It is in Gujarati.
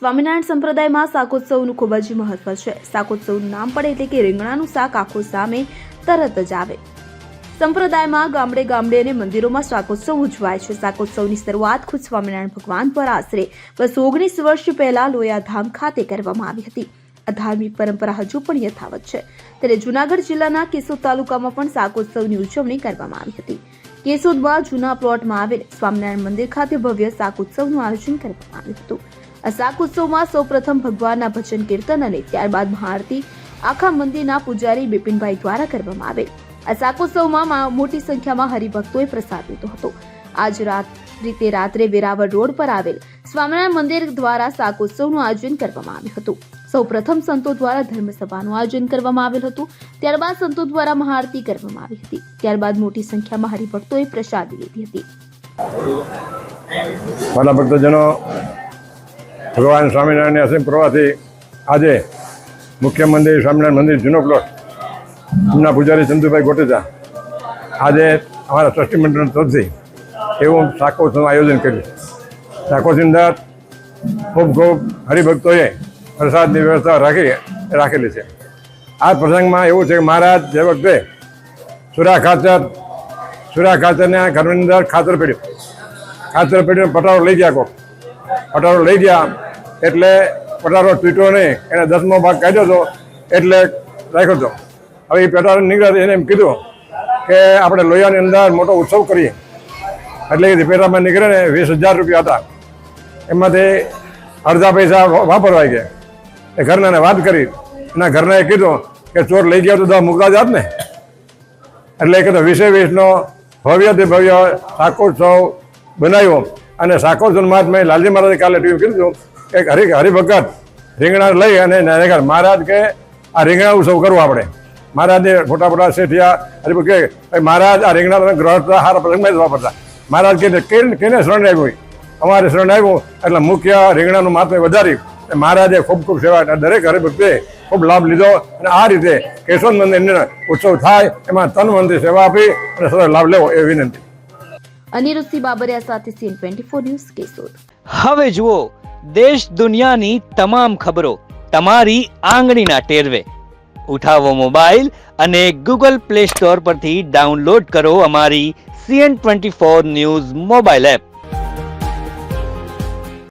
સ્વામિનારાયણ સંપ્રદાયમાં શાકોત્સવનું ખૂબ જ મહત્વ છે। શાકોત્સવનું નામ પડે એટલે કે રીંગણાનું શાક આંખો સામે તરત જ આવે। સંપ્રદાયમાં ગામડે ગામડે અને મંદિરોમાં શાકોત્સવ ઉજવાય છે। શાકોત્સવની શરૂઆત ખુદ સ્વામિનારાયણ ભગવાન પર આશરે 219 વર્ષ પહેલા લોયાધામ ખાતે કરવામાં આવી હતી। આ ધાર્મિક પરંપરા હજુ પણ યથાવત છે। ત્યારે જૂનાગઢ જિલ્લાના કેશોદ તાલુકામાં પણ શાકોત્સવની ઉજવણી કરવામાં આવી હતી। કેશોદમાં જૂના પ્લોટમાં આવેલ સ્વામિનારાયણ મંદિર ખાતે ભવ્ય શાકોત્સવનું આયોજન કરવામાં આવ્યું હતું। આ શાકોત્સવમાં સૌપ્રથમ ભગવાનના ભજન કીર્તન અને ત્યારબાદ મહાઆરતી આખા મંદિરના પૂજારી બિપિનભાઈ દ્વારા કરવામાં આવેલ। આ શાકોત્સવમાં મોટી સંખ્યામાં હરિભક્તોએ પ્રસાદ લીધો હતો। આજ રીતે રાત્રે વેરાવળ રોડ પર આવેલ સ્વામિનારાયણ મંદિર દ્વારા શાકોત્સવનું આયોજન કરવામાં આવ્યું હતું। સૌપ્રથમ સંતો દ્વારા ધર્મસભાનું આયોજન કરવામાં આવેલ હતું। ત્યારબાદ સંતો દ્વારા મહાઆરતી કરવામાં આવી હતી। ત્યારબાદ મોટી સંખ્યામાં હરિભક્તોએ પ્રસાદી લીધી હતી। મારા ભક્તજનો, ભગવાન સ્વામિનારાયણની અસીમ પ્રવાહથી આજે મુખ્ય મંદિર સ્વામિનારાયણ મંદિર જૂનો પ્લોટ એમના પૂજારી ચંદુભાઈ ગોટેચા આજે અમારા ટ્રસ્ટી મંડળ તરફથી એવું શાકોત્સવનું આયોજન કર્યું। શાકોત્સવની અંદર ખૂબ હરિભક્તોએ પ્રસાદની વ્યવસ્થા રાખેલી છે। આ પ્રસંગમાં એવું છે કે મહારાજ જે વખતે સુરા ખાચરના ઘરની અંદર ખાતર પડ્યું પટારો લઈ ગયા પટારો લઈ ગયા એટલે પટારો તૂટ્યો નહીં, એને 10મો ભાગ કાઢ્યો હતો એટલે રાખ્યો હતો। હવે એ પટારો નીકળ્યો એને એમ કીધું કે આપણે લોહીની અંદર મોટો ઉત્સવ કરીએ, એટલે એ પેટામાં નીકળે ને 20,000 રૂપિયા હતા, એમાંથી અડધા પૈસા વાપરવા ગયા। એ ઘરનાને વાત કરી, એના ઘરનાએ કીધું કે ચોર લઈ ગયા તો 10 મૂકતા જાત ને, એટલે એ કીધું 20-20નો ભવ્યથી ભવ્ય શાકોત્સવ બનાવ્યો। અને શાકોત્સવ મહાત્મા લાલજી મહારાજે કાલે ટીવી કીધું કે હરિભગત રીંગણા લઈ અને મહારાજ કે આ રીંગણા ઉત્સવ કરવો આપણે। મહારાજને મોટા શેઠિયા હરિભગત કે મહારાજ આ રીંગણા તમે ગ્રહ સારા પ્રસંગમાં જ વાપરતા। મહારાજ કે કેને શરણ આવ્યું, અમારે શરણ આવ્યું એટલે મુખ્ય રીંગણાનું મહાત્મા વધારી મહારાજે ખૂબ સેવા, દરેક હરિભક્તે ખૂબ લાભ લીધો। અને આ રીતે કેશોદ મંદિરનો ઉત્સવ થાય એમાં તન મનથી સેવા આપી અને સરળ લાભ લેવો એ વિનંતી। અનિરુદ્ધ બાબરિયા સાથે CN24 ન્યૂઝ કેશોદ। હવે જુઓ દેશ દુનિયાની તમામ ખબરો તમારી આંગળીના ટેરવે। ઉઠાવો મોબાઈલ અને Google Play Store પરથી ડાઉનલોડ કરો અમારી CN24 ન્યૂઝ મોબાઈલ એપ।